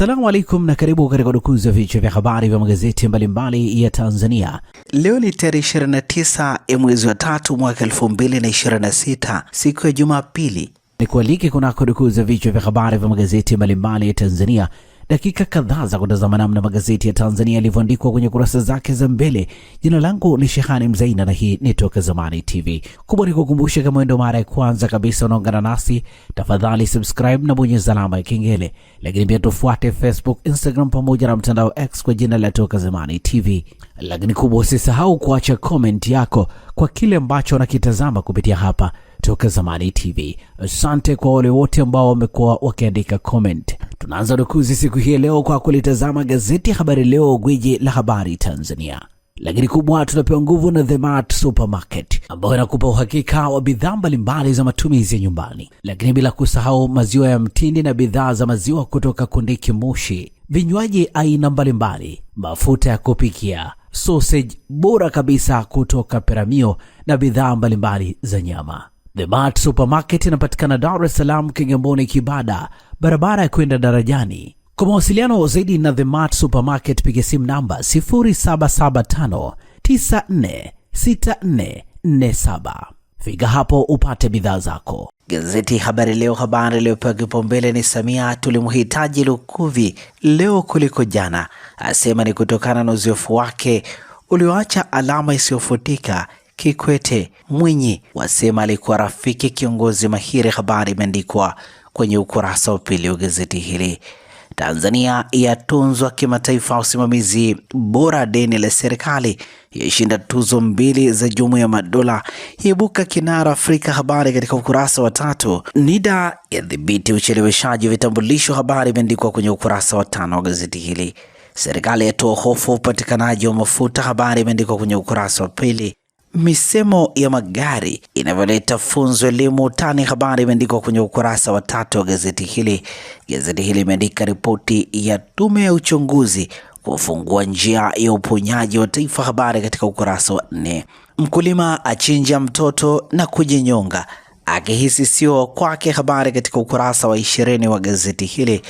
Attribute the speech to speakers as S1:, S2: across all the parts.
S1: Assalamu alaikum na karibu katika udukuzi wa vichwa vya habari vya magazeti mbalimbali ya Tanzania. Leo ni tarehe 29 ya mwezi wa 3 mwaka 2026, siku ya Jumapili. Nikualike kunako udukuzi wa vichwa vya habari vya magazeti mbalimbali ya Tanzania. Dakika kadhaa za kutazama namna magazeti ya Tanzania yalivyoandikwa kwenye kurasa zake za mbele. Jina langu ni Shehani Mzaina na hii ni Toka Zamani TV. Kubwa ni kukumbusha, kama ndio mara ya kwanza kabisa unaungana nasi, tafadhali subscribe na bonyeza alama ya kengele. Lakini pia tufuate Facebook, Instagram pamoja na mtandao X kwa jina la Toka Zamani TV. Lakini kubwa, usisahau kuacha comment yako kwa kile ambacho unakitazama kupitia hapa Toka Zamani TV. Asante kwa wale wote ambao wamekuwa wakiandika comment. Tunaanza dukuzi siku hii leo kwa kulitazama gazeti Habari Leo, gwiji la habari Tanzania. Lakini kubwa, tunapewa nguvu na The Mart Supermarket ambayo inakupa uhakika wa bidhaa mbalimbali za matumizi ya nyumbani. Lakini bila kusahau maziwa ya mtindi na bidhaa za maziwa kutoka Kondiki Moshi, vinywaji aina mbalimbali, mafuta ya kupikia, sausage bora kabisa kutoka Peramio na bidhaa mbalimbali za nyama. The Mart Supermarket inapatikana Dar es Salaam, Kigamboni, Kibada, barabara ya kwenda darajani. Kwa mawasiliano zaidi na The Mart Supermarket, piga simu namba 0775946447. Fika hapo upate bidhaa zako. Gazeti Habari Leo, habari iliyopewa kipaumbele ni Samia, tulimhitaji Lukuvi leo kuliko jana, asema ni kutokana na uzoefu wake ulioacha alama isiyofutika. Kikwete, Mwinyi wasema alikuwa rafiki kiongozi mahiri. Habari imeandikwa kwenye ukurasa wa pili wa gazeti hili. Tanzania yatunzwa kimataifa, usimamizi bora deni la serikali, yashinda tuzo 2 za Jumuiya ya Madola, ibuka kinara Afrika. Habari katika ukurasa wa 3. NIDA yadhibiti ucheleweshaji vitambulisho. Habari imeandikwa kwenye ukurasa wa 5 wa gazeti hili. Serikali yatoa hofu upatikanaji wa mafuta. Habari imeandikwa kwenye ukurasa wa 2. Misemo ya magari inavyoleta funzo elimu tani. Habari imeandikwa kwenye ukurasa wa 3 wa gazeti hili. Gazeti hili imeandika ripoti ya tume ya uchunguzi kufungua njia ya uponyaji wa taifa. Habari katika ukurasa wa 4. Mkulima achinja mtoto na kujinyonga akihisi sio kwake. Habari katika ukurasa wa 20 wa gazeti hili.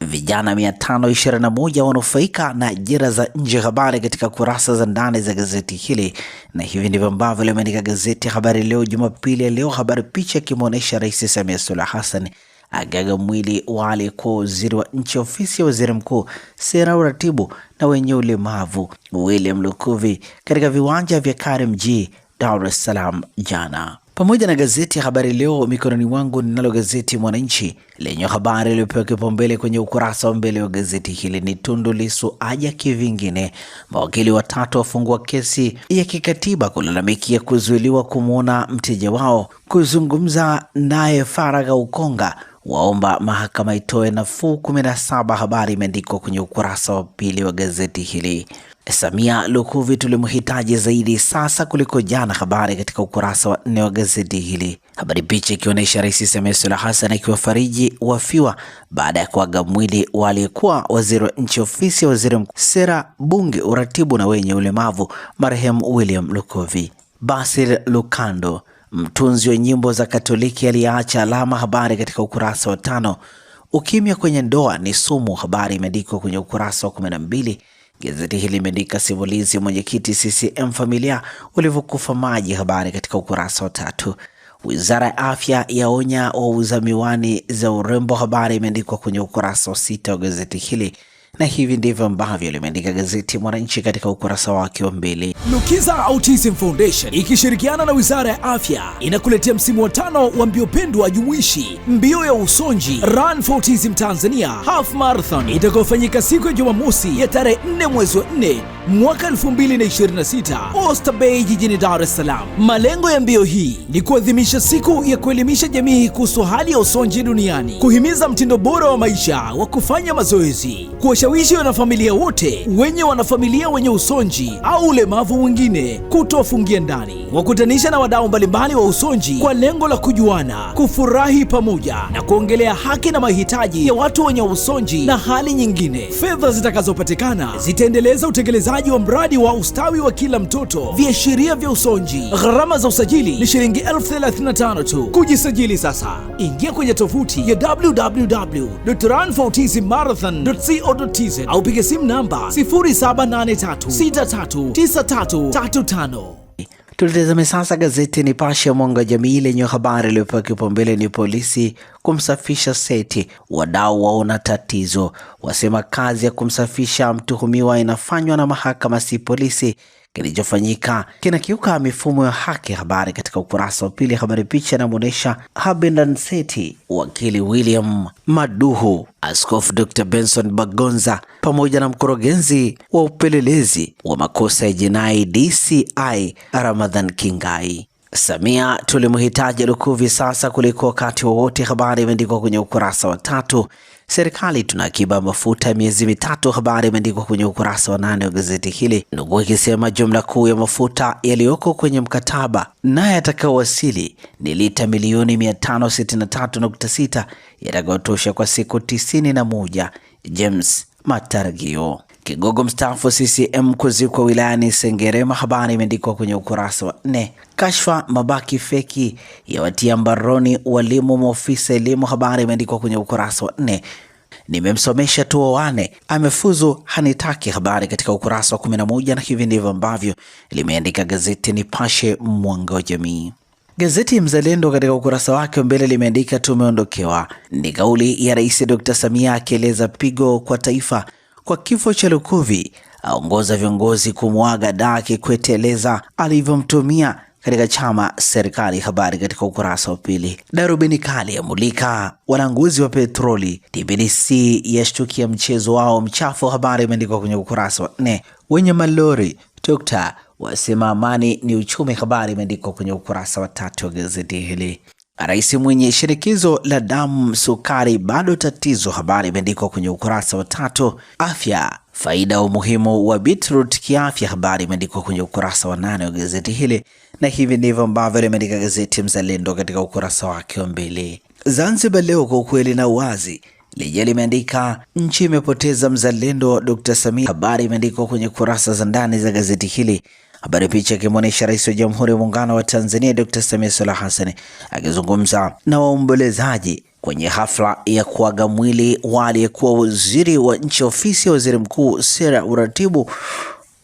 S1: Vijana 521 wanufaika na ajira za nje. Habari katika kurasa za ndani za gazeti hili. Na hivi ndivyo ambavyo limeandika gazeti Habari Leo Jumapili ya leo. Habari picha ikimwonyesha Rais Samia Suluhu Hassan agaga mwili wa aliyekuwa waziri wa nchi ofisi ya waziri mkuu, sera, uratibu na wenye ulemavu, William Lukuvi katika viwanja vya KRMG Dar es Salaam jana. Pamoja na gazeti ya Habari Leo mikononi mwangu, ninalo gazeti Mwananchi lenye habari iliyopewa kipaumbele kwenye ukurasa wa mbele wa gazeti hili ni Tundu Lissu aja kivingine. Mawakili 3 wafungua kesi ya kikatiba kulalamikia kuzuiliwa kumwona mteja wao kuzungumza naye faragha Ukonga, waomba mahakama itoe nafuu 17. Habari imeandikwa kwenye ukurasa wa 2 wa gazeti hili. Samia, Lukuvi tulimhitaji zaidi sasa kuliko jana. Habari katika ukurasa wa 4 wa gazeti hili. Habari picha ikionyesha Rais Samia Suluhu Hassan akiwafariji wafiwa baada ya kuaga mwili wa aliyekuwa waziri wa nchi ofisi ya waziri mkuu, sera, bunge, uratibu na wenye ulemavu, marehemu William Lukuvi. Basil Lukando, mtunzi wa nyimbo za Katoliki, aliacha alama. Habari katika ukurasa wa 5. Ukimya kwenye ndoa ni sumu. Habari imeandikwa kwenye ukurasa wa 12. Gazeti hili limeandika simulizi ya mwenyekiti CCM familia ulivyokufa maji. Habari katika ukurasa wa 3. Wizara ya Afya yaonya wauza miwani za urembo. Habari imeandikwa kwenye ukurasa wa 6 wa gazeti hili. Na hivi ndivyo ambavyo limeandika gazeti Mwananchi katika ukurasa wake wa 2.
S2: Lukiza Autism Foundation ikishirikiana na Wizara ya Afya inakuletea msimu wa 5 wa mbio pendwa jumuishi, mbio ya usonji Run for Autism Tanzania Half Marathon itakayofanyika siku ya Jumamosi ya tarehe 4 mwezi wa 4 mwaka 2026 Oyster Bay jijini Dar es Salaam. Malengo ya mbio hii ni kuadhimisha siku ya kuelimisha jamii kuhusu hali ya usonji duniani, kuhimiza mtindo bora wa maisha wa kufanya mazoezi, kuwashawishi wanafamilia wote wenye wanafamilia wenye usonji au ulemavu mwingine kutofungia ndani, wakutanisha na wadau mbalimbali wa usonji kwa lengo la kujuana, kufurahi pamoja na kuongelea haki na mahitaji ya watu wenye usonji na hali nyingine. Fedha zitakazopatikana zitaendeleza utekelezaji wa mradi wa ustawi wa kila mtoto, viashiria vya usonji. Gharama za usajili ni shilingi 35,000 tu. Kujisajili sasa, ingia kwenye tovuti ya www.run4autismmarathon.co.tz au piga simu namba 0783639335.
S1: Tulitazame sasa gazeti Nipashe ya Mwanga wa Jamii lenye habari iliyopewa kipaumbele ni polisi kumsafisha Seti, wadau waona tatizo, wasema kazi ya kumsafisha mtuhumiwa inafanywa na mahakama si polisi. Kilichofanyika kinakiuka mifumo ya haki. Habari katika ukurasa wa pili. Habari picha inamuonesha Habendan Seti, wakili William Maduhu, Askofu Dr. Benson Bagonza pamoja na mkurugenzi wa upelelezi wa makosa ya jinai DCI Ramadhan Kingai. Samia tulimhitaji Lukuvi sasa kuliko wakati wowote. Habari imeandikwa kwenye ukurasa wa 3. Serikali tuna akiba mafuta ya miezi mitatu. Habari imeandikwa kwenye ukurasa wa 8 wa gazeti hili, nukuu ikisema jumla kuu ya mafuta yaliyoko kwenye mkataba naye atakaowasili ni lita milioni 563.6 yatakayotosha kwa siku 91. James Mataragio. Kigogo mstaafu CCM kuzikwa wilayani Sengerema. Habari imeandikwa kwenye ukurasa wa 4. Kashfa mabaki feki ya watia mbaroni walimu maofisa elimu. Habari imeandikwa kwenye ukurasa wa 4. Nimemsomesha tu wane amefuzu hanitaki. Habari katika ukurasa wa 11, na hivi ndivyo ambavyo limeandika gazeti Nipashe Mwanga wa Jamii. Gazeti Mzalendo katika ukurasa wake mbele limeandika tumeondokewa. Ni kauli ya Rais Dr. Samia akieleza pigo kwa taifa kwa kifo cha Lukuvi, aongoza viongozi kumwaga daa Kikwete, eleza alivyomtumia katika chama serikali. Habari katika ukurasa wa pili. Darubini kali ya mulika walanguzi wa petroli, TBC yashtukia mchezo wao mchafu. Habari imeandikwa kwenye ukurasa wa 4. Wenye malori Dr. wasema amani ni uchumi. Habari imeandikwa kwenye ukurasa wa 3 wa gazeti hili. Rais mwenye shinikizo la damu sukari bado tatizo. Habari imeandikwa kwenye ukurasa wa 3. Afya faida umuhimu wa beetroot kiafya. Habari imeandikwa kwenye ukurasa wa 8 wa gazeti hili, na hivi ndivyo ambavyo limeandika gazeti Mzalendo katika ukurasa wake wa mbele. Zanzibar Leo kwa ukweli na uwazi lenye limeandika nchi imepoteza mzalendo Dr. Samia. Habari imeandikwa kwenye kurasa za ndani za gazeti hili. Habari picha ikimwonyesha Rais wa Jamhuri ya Muungano wa Tanzania Dr. Samia Suluhu Hassan akizungumza na waombolezaji kwenye hafla ya kuaga mwili wa aliyekuwa waziri wa nchi ofisi ya waziri mkuu, sera, uratibu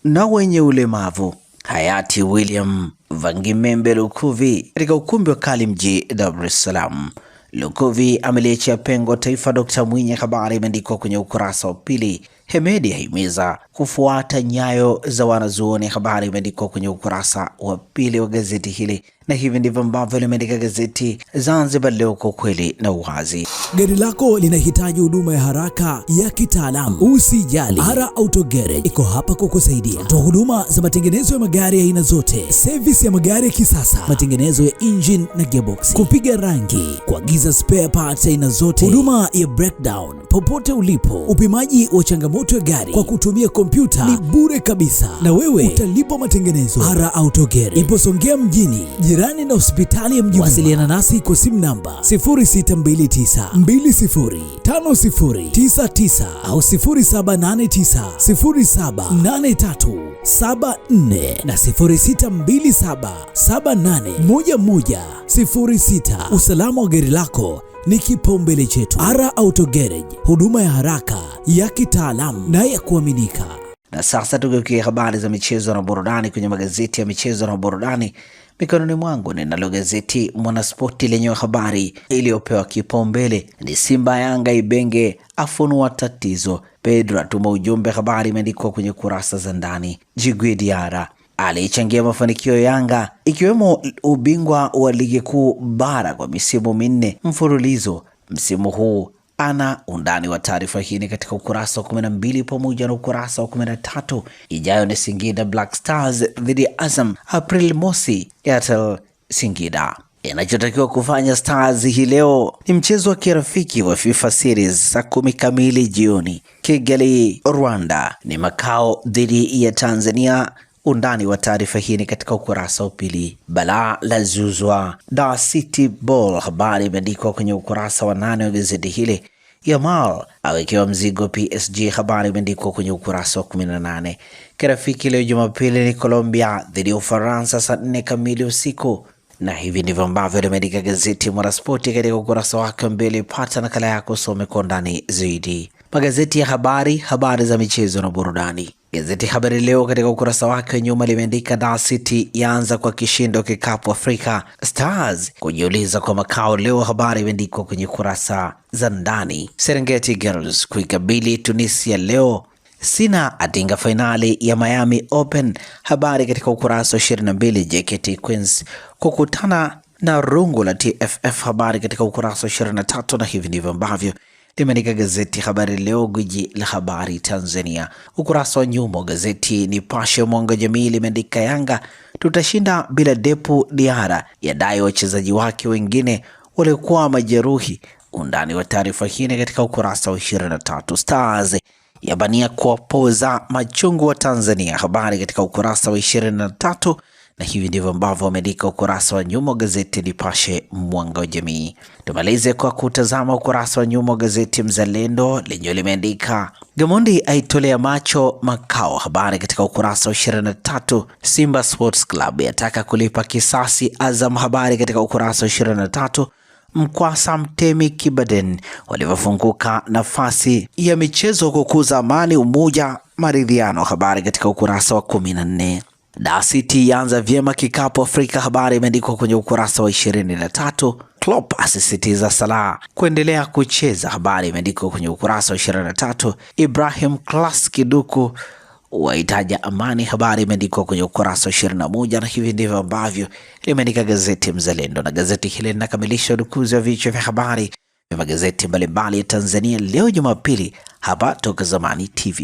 S1: na wenye ulemavu, hayati William Vangimembe Lukuvi katika ukumbi wa Karimjee, Dar es Salaam. Lukuvi ameliachia pengo taifa Dr. Mwinyi. Habari imeandikwa kwenye ukurasa wa pili. Hemedi ahimiza kufuata nyayo za wanazuoni. Habari imeandikwa kwenye ukurasa wa pili wa gazeti hili, na hivi ndivyo ambavyo limeandika gazeti Zanzibar Leo kwa kweli na uwazi.
S2: Gari lako linahitaji huduma ya haraka ya kitaalamu, usijali. Ara Auto Garage iko hapa kukusaidia. Toa huduma za matengenezo ya magari ya aina zote, service ya magari ya kisasa, matengenezo ya engine na gearbox, kupiga rangi, kuagiza spare parts aina zote, huduma ya breakdown popote ulipo, upimaji wa changamoto ya gari kwa kutumia kompyuta ni bure kabisa, na wewe utalipa matengenezo. Ara Auto Garage ipo Songea mjini, jirani na hospitali ya Mjini. Wasiliana nasi kwa simu namba 0629205099 au 0789078374 na 0627781106. Usalama wa gari lako ni kipaumbele chetu. Ara Auto Garage, huduma ya haraka ya kitaalamu na ya kuaminika.
S1: Na sasa tukiukia habari za michezo na burudani kwenye magazeti ya michezo na burudani. Mikononi mwangu ninalo gazeti Mwanaspoti lenye habari iliyopewa kipaumbele ni Simba Yanga Ibenge afunua tatizo, Pedro atuma ujumbe. Habari imeandikwa kwenye kurasa za ndani. Djigui Diarra alichangia mafanikio ya Yanga ikiwemo ubingwa wa ligi kuu bara kwa misimu 4 mfululizo msimu huu. Ana undani wa taarifa hii katika ukurasa wa 12 pamoja na ukurasa wa 13. Ijayo ni Singida Black Stars dhidi ya Azam April mosi, Airtel Singida. Inachotakiwa kufanya Stars hii leo ni mchezo wa kirafiki wa FIFA Series saa 10 kamili jioni. Kigali, Rwanda ni makao dhidi ya Tanzania Undani wa taarifa hii ni katika ukurasa wa pili. Balaa la zuzwa Dar City Ball, habari imeandikwa kwenye ukurasa wa 8 wa gazeti hili. Yamal awekewa mzigo PSG, habari imeandikwa kwenye ukurasa wa 18. Kirafiki leo Jumapili ni Colombia dhidi ya Ufaransa saa 4 kamili usiku. Na hivi ndivyo ambavyo limeandika gazeti Mwanaspoti katika ukurasa wake mbele. Pata nakala yako, some kwa ndani zaidi. Magazeti ya habari za michezo na burudani. Gazeti Habari Leo katika ukurasa wake wa nyuma limeandika Dar City yaanza kwa kishindo kikapu Afrika, Stars kujiuliza kwa makao leo, habari imeandikwa kwenye kurasa za ndani. Serengeti Girls kuikabili Tunisia leo. Sina atinga fainali ya Miami Open, habari katika ukurasa wa 22. JKT Queens kukutana na rungu la TFF, habari katika ukurasa wa 23. Na hivi ndivyo ambavyo limeandika gazeti Habari Leo, gwiji la habari Tanzania. Ukurasa wa nyuma gazeti Nipashe Mwanga Jamii limeandika Yanga tutashinda bila Depu Diara, yadai wachezaji wake wengine waliokuwa majeruhi. Undani wa taarifa hii katika ukurasa wa 23. Stars yabania kuwapoza machungu wa Tanzania, habari katika ukurasa wa 23. Na hivi ndivyo ambavyo wameandika ukurasa wa nyuma gazeti Nipashe Mwanga wa Jamii. Tumalize kwa kutazama ukurasa wa nyuma gazeti Mzalendo lenye limeandika Gamondi aitolea macho makao, habari katika ukurasa wa 23. Simba Sports Club yataka kulipa kisasi Azam, habari katika ukurasa wa 23. Mkwasa Mtemi Kibaden walivyofunguka nafasi ya michezo kukuza amani, umoja, maridhiano, habari katika ukurasa wa 14. Dar City yaanza vyema kikapu Afrika, habari imeandikwa kwenye ukurasa wa 23. Klopp asisitiza Salah kuendelea kucheza, habari imeandikwa kwenye ukurasa wa 23. Ibrahim Class Kiduku wahitaja amani, habari imeandikwa kwenye ukurasa wa 21. Na hivi ndivyo ambavyo limeandika gazeti Mzalendo, na gazeti hili linakamilisha udukuzi wa vichwa vya habari vya magazeti mbalimbali ya Tanzania leo Jumapili hapa Toka Zamani TV.